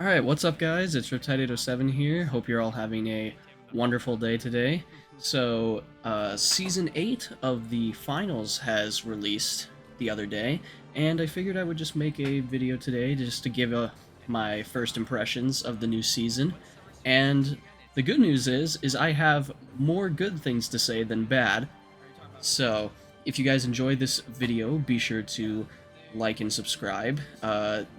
Alright, what's up guys? It's Riptide807 here. Hope you're all having a wonderful day today. Season 8 of the finals has released the other day, and I figured I would just make a video today just to give my first impressions of the new season. And the good news is I have more good things to say than bad. So, if you guys enjoyed this video, be sure to like and subscribe.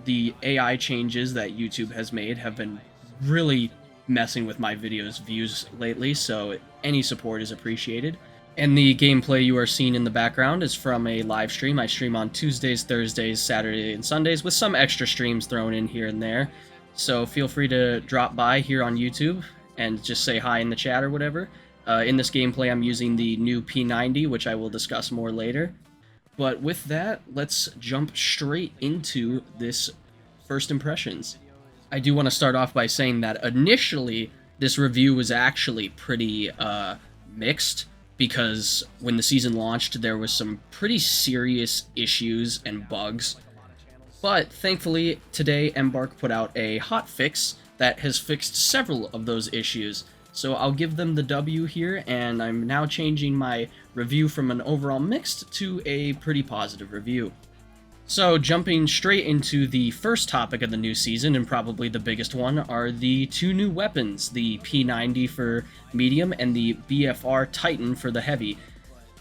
The AI changes that YouTube has made have been really messing with my videos' views lately, so any support is appreciated. And the gameplay you are seeing in the background is from a live stream. I stream on Tuesdays, Thursdays, Saturdays, and Sundays, with some extra streams thrown in here and there. So feel free to drop by here on YouTube and just say hi in the chat or whatever. In this gameplay, I'm using the new P90, which I will discuss more later. But with that, let's jump straight into this first impressions. I do want to start off by saying that initially, this review was actually pretty mixed, because when the season launched, there was some pretty serious issues and bugs. But thankfully, today Embark put out a hotfix that has fixed several of those issues. So I'll give them the W here, and I'm now changing my review from an overall mixed to a pretty positive review. So jumping straight into the first topic of the new season, and probably the biggest one, are the two new weapons, the P90 for medium and the BFR Titan for the heavy.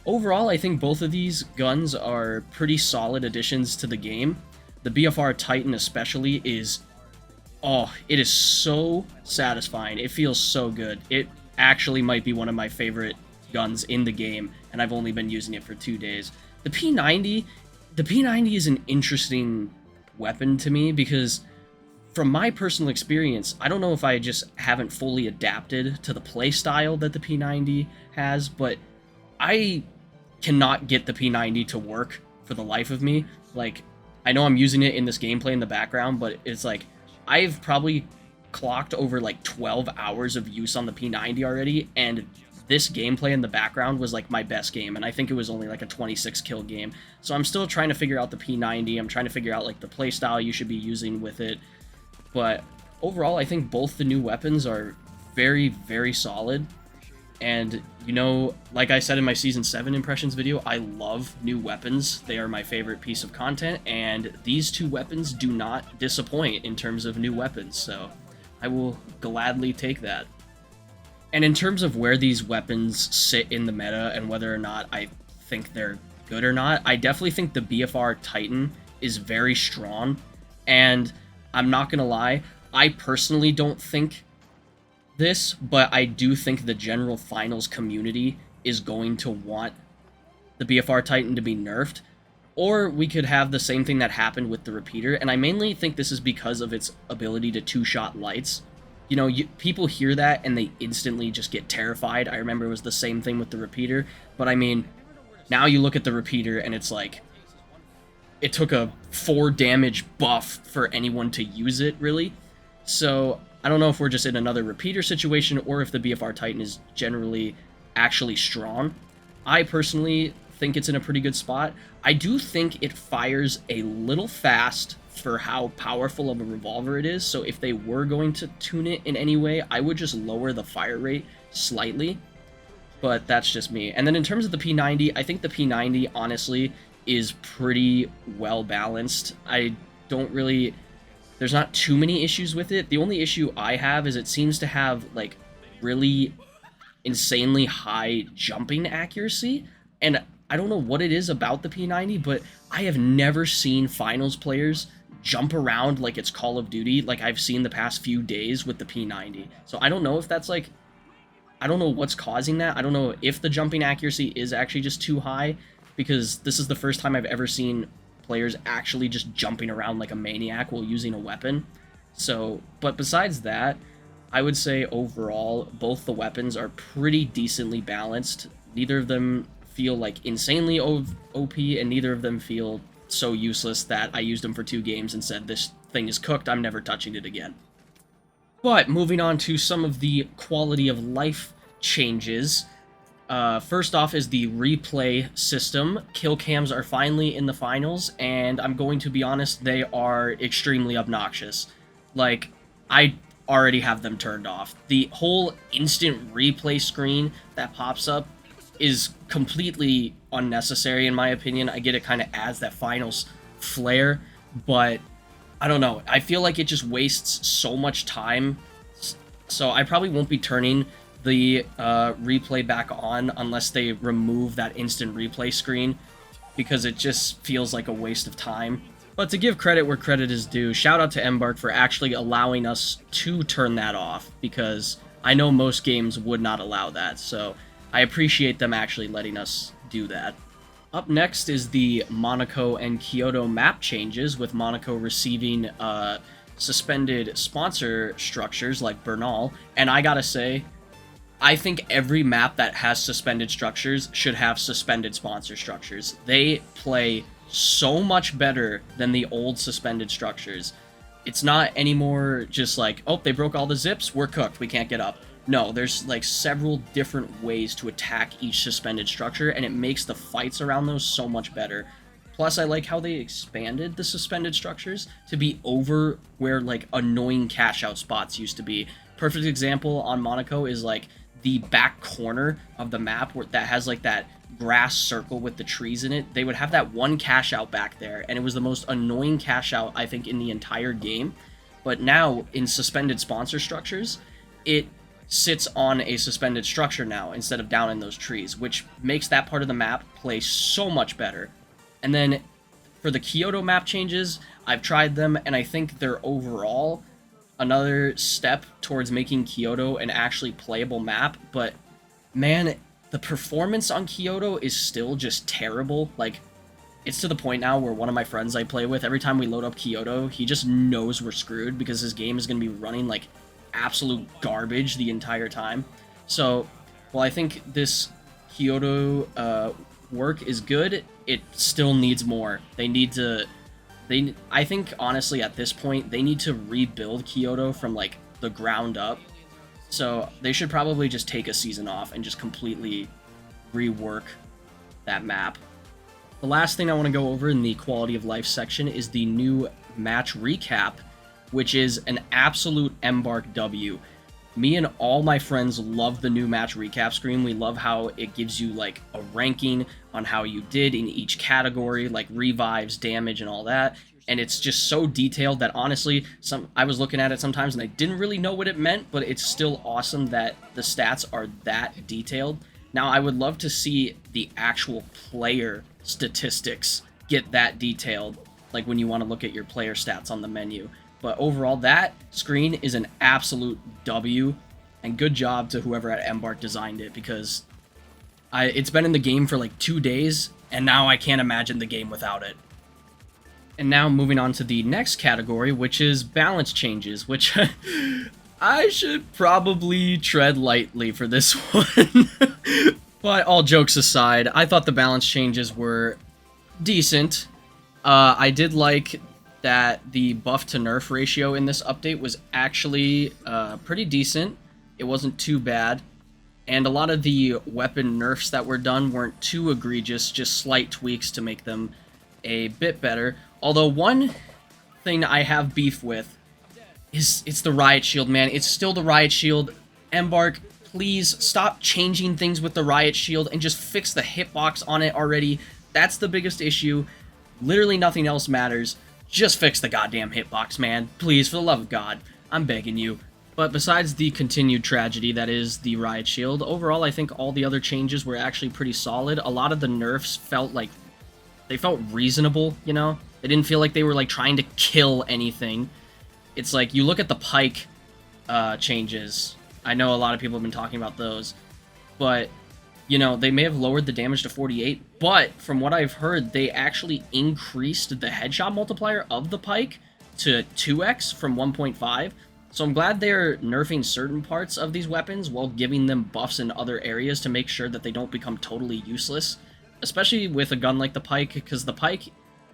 Overall, I think both of these guns are pretty solid additions to the game. The BFR Titan especially is... oh, it is so satisfying. It feels so good. It actually might be one of my favorite guns in the game, and I've only been using it for 2 days. The P90 is an interesting weapon to me because from my personal experience, I don't know if I just haven't fully adapted to the playstyle that the P90 has, but I cannot get the P90 to work for the life of me. Like, I know I'm using it in this gameplay in the background, but it's like, I've probably clocked over like 12 hours of use on the P90 already, and this gameplay in the background was like my best game, and I think it was only like a 26 kill game. So I'm still trying to figure out the P90, I'm trying to figure out like the playstyle you should be using with it. But overall, I think both the new weapons are very, very solid. And, you know, like I said in my Season 7 impressions video, I love new weapons. They are my favorite piece of content, and these two weapons do not disappoint in terms of new weapons, so I will gladly take that. And in terms of where these weapons sit in the meta and whether or not I think they're good or not, I definitely think the BFR Titan is very strong, and I'm not gonna lie, I personally don't think this, but I do think the general finals community is going to want the BFR Titan to be nerfed, or we could have the same thing that happened with the repeater, and I mainly think this is because of its ability to two-shot lights. You know, people hear that and they instantly just get terrified. I remember it was the same thing with the repeater, but I mean, now you look at the repeater and it's like, it took a 4 damage buff for anyone to use it, really. So I don't know if we're just in another repeater situation or if the BFR Titan is generally actually strong. I personally think it's in a pretty good spot. I do think it fires a little fast for how powerful of a revolver it is, so if they were going to tune it in any way, I would just lower the fire rate slightly, but that's just me. And then in terms of the P90, I think the P90, honestly, is pretty well balanced. I don't really... there's not too many issues with it. The only issue I have is it seems to have, like, really insanely high jumping accuracy, and I don't know what it is about the P90, but I have never seen finals players jump around like it's Call of Duty like I've seen the past few days with the P90. So I don't know if that's like... I don't know what's causing that. I don't know if the jumping accuracy is actually just too high, because this is the first time I've ever seen players actually just jumping around like a maniac while using a weapon. So, but besides that, I would say overall, both the weapons are pretty decently balanced. Neither of them feel like insanely OP, and neither of them feel so useless that I used them for 2 games and said, this thing is cooked, I'm never touching it again. But moving on to some of the quality of life changes. First off is the replay system. Kill cams are finally in the finals, and I'm going to be honest, they are extremely obnoxious. Like, I already have them turned off. The whole instant replay screen that pops up is completely unnecessary in my opinion. I get it kind of adds that finals flair, but I don't know. I feel like it just wastes so much time. So I probably won't be turning the replay back on unless they remove that instant replay screen, because it just feels like a waste of time. But to give credit where credit is due, shout out to Embark for actually allowing us to turn that off, because I know most games would not allow that, so I appreciate them actually letting us do that. Up next is the Monaco and Kyoto map changes, with Monaco receiving suspended sponsor structures like Bernal, and I gotta say, I think every map that has suspended structures should have suspended sponsor structures. They play so much better than the old suspended structures. It's not anymore just like, oh, they broke all the zips, we're cooked, we can't get up. No, there's like several different ways to attack each suspended structure, and it makes the fights around those so much better. Plus, I like how they expanded the suspended structures to be over where like annoying cash out spots used to be. Perfect example on Monaco is like the back corner of the map where that has like that grass circle with the trees in it. They would have that one cash out back there, and it was the most annoying cash out I think in the entire game. But now in suspended sponsor structures, it sits on a suspended structure now instead of down in those trees, which makes that part of the map play so much better. And then for the Kyoto map changes, I've tried them, and I think they're overall another step towards making Kyoto an actually playable map, but man, the performance on Kyoto is still just terrible. Like, it's to the point now where one of my friends I play with, every time we load up Kyoto, he just knows we're screwed because his game is going to be running like absolute garbage the entire time. So, while I think this Kyoto work is good, it still needs more. I think honestly at this point they need to rebuild Kyoto from like the ground up. So they should probably just take a season off and just completely rework that map. The last thing I want to go over in the quality of life section is the new match recap, which is an absolute Embark W. Me and all my friends love the new match recap screen. We love how it gives you like a ranking on how you did in each category, like revives, damage, and all that. And it's just so detailed that honestly, I was looking at it sometimes and I didn't really know what it meant, but it's still awesome that the stats are that detailed. Now, I would love to see the actual player statistics get that detailed, like when you want to look at your player stats on the menu. But overall, that screen is an absolute W, and good job to whoever at Embark designed it, because it's been in the game for like 2 days, and now I can't imagine the game without it. And now moving on to the next category, which is balance changes, which I should probably tread lightly for this one. But all jokes aside, I thought the balance changes were decent. I did like that the buff to nerf ratio in this update was actually pretty decent. It wasn't too bad. And a lot of the weapon nerfs that were done weren't too egregious, just slight tweaks to make them a bit better. Although one thing I have beef with is it's the Riot Shield, man. It's still the Riot Shield. Embark, please stop changing things with the Riot Shield and just fix the hitbox on it already. That's the biggest issue. Literally nothing else matters. Just fix the goddamn hitbox, man. Please, for the love of God. I'm begging you. But besides the continued tragedy that is the Riot Shield, overall I think all the other changes were actually pretty solid. A lot of the nerfs felt like they felt reasonable, you know? They didn't feel like they were like trying to kill anything. It's like you look at the Pyke changes. I know a lot of people have been talking about those, but you know, they may have lowered the damage to 48, but from what I've heard, they actually increased the headshot multiplier of the Pyke to 2x from 1.5. So I'm glad they're nerfing certain parts of these weapons while giving them buffs in other areas to make sure that they don't become totally useless, especially with a gun like the Pyke, because the Pyke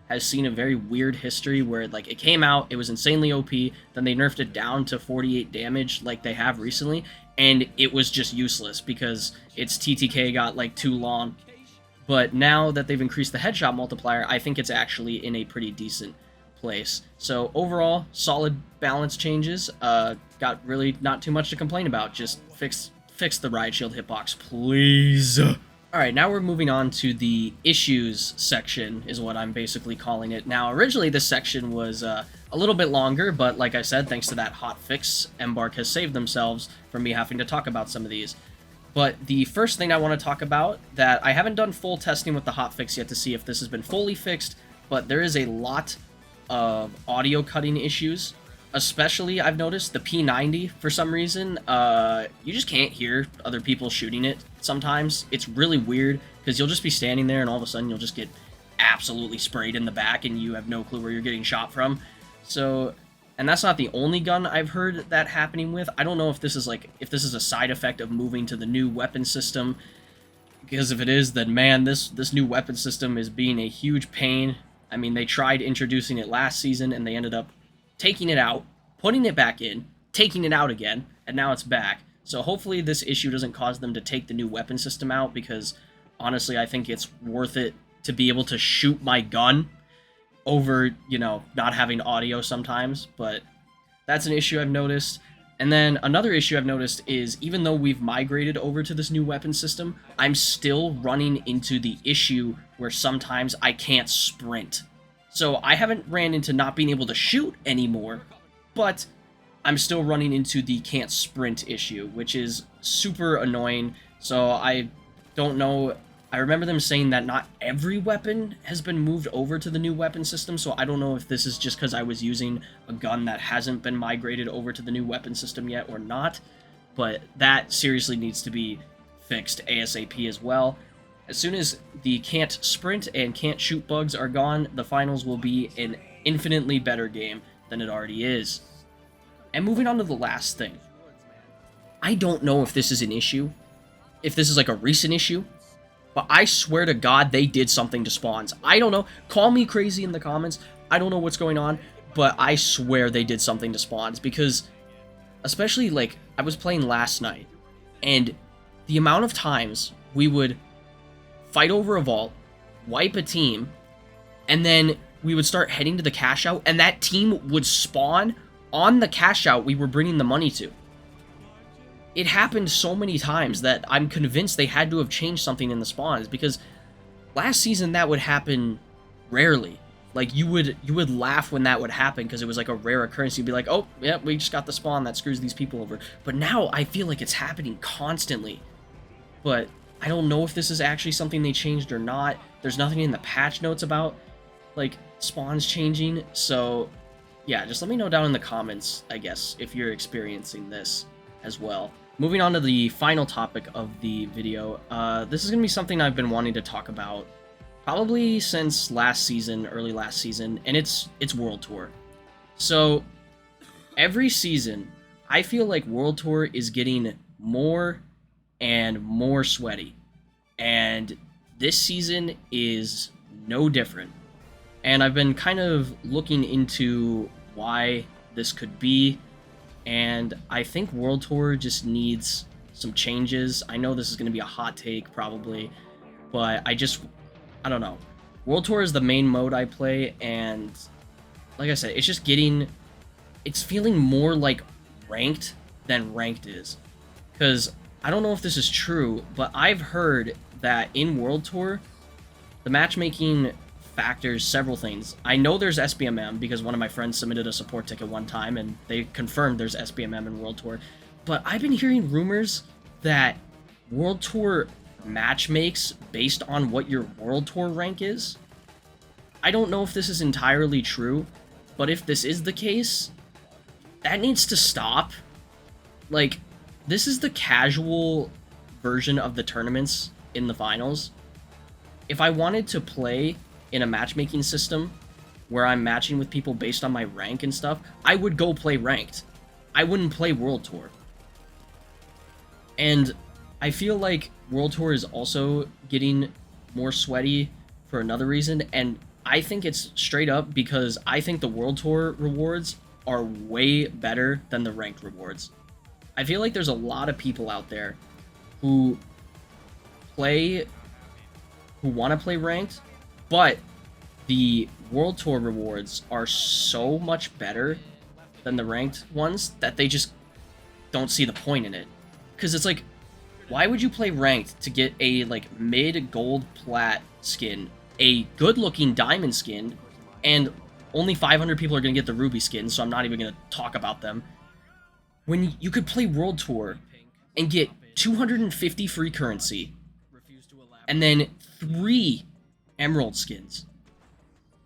has seen a very weird history where like it came out, it was insanely OP, then they nerfed it down to 48 damage like they have recently, and it was just useless because its TTK got like too long. But now that they've increased the headshot multiplier, I think it's actually in a pretty decent place. So overall, solid balance changes. Got really not too much to complain about. Just fix the riot shield hitbox, please. Alright, now we're moving on to the issues section, is what I'm basically calling it. Now, originally this section was a little bit longer, but like I said, thanks to that hot fix, Embark has saved themselves from me having to talk about some of these. But the first thing I want to talk about, that I haven't done full testing with the hotfix yet to see if this has been fully fixed, but there is a lot of audio cutting issues. Especially, I've noticed, the P90, for some reason, you just can't hear other people shooting it sometimes. It's really weird, because you'll just be standing there and all of a sudden you'll just get absolutely sprayed in the back and you have no clue where you're getting shot from. So, and that's not the only gun I've heard that happening with. I don't know if this is a side effect of moving to the new weapon system, because if it is, then man, this new weapon system is being a huge pain. I mean, they tried introducing it last season and they ended up taking it out, putting it back in, taking it out again, and now it's back. So hopefully this issue doesn't cause them to take the new weapon system out, because honestly, I think it's worth it to be able to shoot my gun over, you know, not having audio sometimes. But that's an issue I've noticed. And then another issue I've noticed is, even though we've migrated over to this new weapon system, I'm still running into the issue where sometimes I can't sprint. So I haven't ran into not being able to shoot anymore, but I'm still running into the can't sprint issue, which is super annoying. So I don't know. I remember them saying that not every weapon has been moved over to the new weapon system, so I don't know if this is just because I was using a gun that hasn't been migrated over to the new weapon system yet or not, but that seriously needs to be fixed ASAP as well. As soon as the can't sprint and can't shoot bugs are gone, the finals will be an infinitely better game than it already is. And moving on to the last thing. I don't know if this is an issue, if this is like a recent issue, but I swear to God they did something to spawns. I don't know. Call me crazy in the comments. I don't know what's going on, but I swear they did something to spawns, because especially, like, I was playing last night, and the amount of times we would fight over a vault, wipe a team, and then we would start heading to the cash out, and that team would spawn on the cash out we were bringing the money to. It happened so many times that I'm convinced they had to have changed something in the spawns, because last season that would happen rarely. Like, you would laugh when that would happen because it was like a rare occurrence. You'd be like, oh, yeah, we just got the spawn that screws these people over. But now I feel like it's happening constantly. But I don't know if this is actually something they changed or not. There's nothing in the patch notes about, like, spawns changing. So, yeah, just let me know down in the comments, I guess, if you're experiencing this as well. Moving on to the final topic of the video, this is going to be something I've been wanting to talk about probably since last season, early last season, and it's World Tour. So, every season, I feel like World Tour is getting more and more sweaty, and this season is no different. And I've been kind of looking into why this could be, and I think World Tour just needs some changes. I know this is going to be a hot take probably, but I don't know. World Tour is the main mode I play, and like I said, it's feeling more like ranked than ranked is. Because I don't know if this is true, but I've heard that in World Tour, the matchmaking factors several things. I know there's SBMM because one of my friends submitted a support ticket one time and they confirmed there's SBMM in World Tour. But I've been hearing rumors that World Tour matchmakes based on what your World Tour rank is. I don't know if this is entirely true, but if this is the case, that needs to stop. Like, this is the casual version of the tournaments in the finals. If I wanted to play in a matchmaking system where I'm matching with people based on my rank and stuff, I would go play ranked. I wouldn't play World Tour. And I feel like World Tour is also getting more sweaty for another reason, and I think it's straight up because I think the World Tour rewards are way better than the ranked rewards. I feel like there's a lot of people out there who want to play ranked, but the World Tour rewards are so much better than the ranked ones that they just don't see the point in it. Because it's like, why would you play ranked to get a like mid gold plat skin, a good looking diamond skin, and only 500 people are going to get the ruby skin, so I'm not even going to talk about them, when you could play World Tour and get 250 free currency and then 3 emerald skins.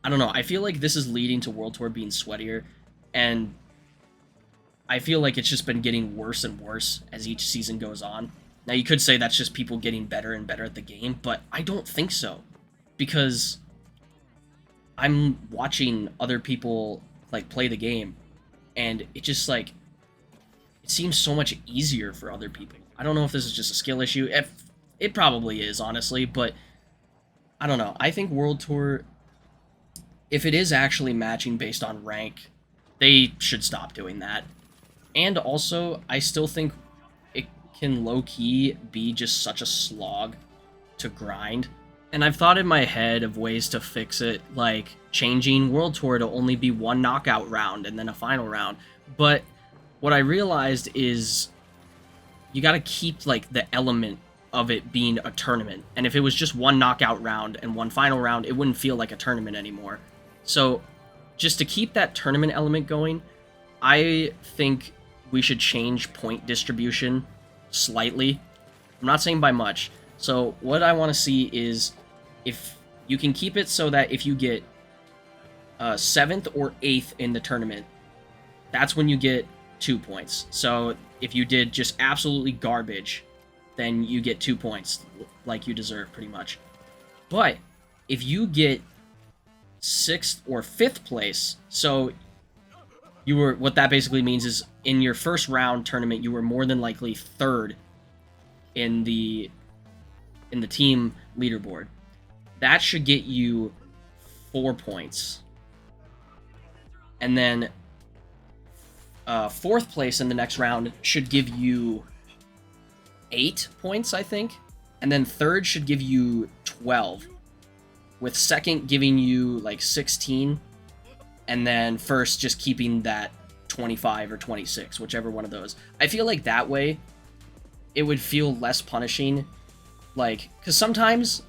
I don't know, I feel like this is leading to World Tour being sweatier, and I feel like it's just been getting worse and worse as each season goes on. Now, you could say that's just people getting better and better at the game, but I don't think so. Because I'm watching other people, like, play the game, and it just, like, it seems so much easier for other people. I don't know if this is just a skill issue. It probably is, honestly, but I don't know. I think World Tour, if it is actually matching based on rank, they should stop doing that. And also, I still think it can low-key be just such a slog to grind. And I've thought in my head of ways to fix it, like changing World Tour to only be 1 knockout round and then a final round. But what I realized is you gotta keep, like, the element of it being a tournament. And if it was just 1 knockout round and 1 final round, it wouldn't feel like a tournament anymore. So, just to keep that tournament element going, I think we should change point distribution slightly. I'm not saying by much. So, what I want to see is if you can keep it so that if you get 7th or 8th in the tournament, that's when you get 2 points. So, if you did just absolutely garbage, then you get 2 points, like you deserve, pretty much. But if you get 6th or 5th place, so you were, what that basically means is in your first round tournament, you were more than likely 3rd in the team leaderboard. That should get you 4 points. And then 4th place in the next round should give you 8 points, I think. And then 3rd should give you 12. With 2nd giving you like 16. And then 1st just keeping that 25 or 26, whichever one of those. I feel like that way it would feel less punishing. Like, because sometimes,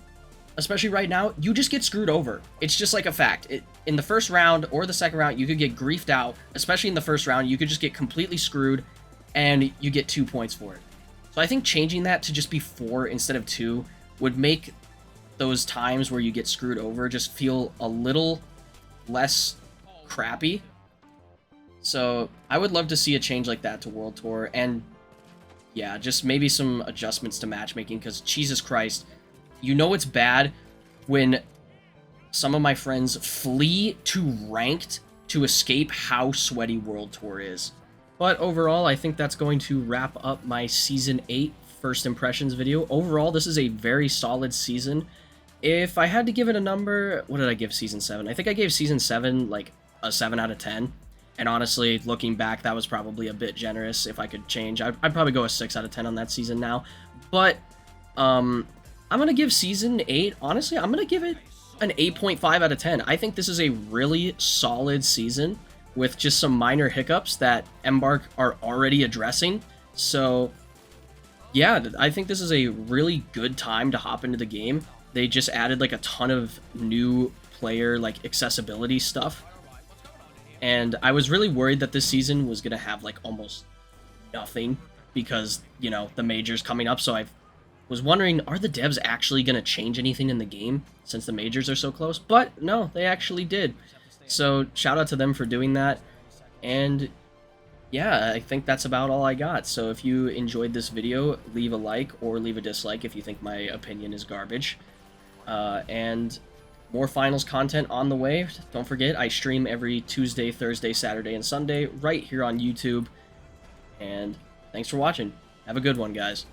especially right now, you just get screwed over. It's just like a fact. In the first round or the second round, you could get griefed out. Especially in the first round, you could just get completely screwed, and you get 2 points for it. So I think changing that to just be 4 instead of 2 would make those times where you get screwed over just feel a little less crappy. So I would love to see a change like that to World Tour, and yeah, just maybe some adjustments to matchmaking, because Jesus Christ, you know it's bad when some of my friends flee to ranked to escape how sweaty World Tour is. But overall, I think that's going to wrap up my Season 8 first impressions video. Overall, this is a very solid season. If I had to give it a number, what did I give Season 7? I think I gave Season 7 like a 7 out of 10. And honestly, looking back, that was probably a bit generous. If I could change, I'd probably go a 6 out of 10 on that season now. But I'm going to give Season 8, honestly, I'm going to give it an 8.5 out of 10. I think this is a really solid season with just some minor hiccups that Embark are already addressing. So, yeah, I think this is a really good time to hop into the game. They just added like a ton of new player like accessibility stuff. And I was really worried that this season was going to have like almost nothing because, you know, the majors coming up. So I was wondering, are the devs actually going to change anything in the game since the majors are so close? But no, they actually did. So shout out to them for doing that. And yeah, I think that's about all I got. So if you enjoyed this video, leave a like or leave a dislike if you think my opinion is garbage. And more finals content on the way. Don't forget, I stream every Tuesday, Thursday, Saturday, and Sunday right here on YouTube. And thanks for watching. Have a good one, guys.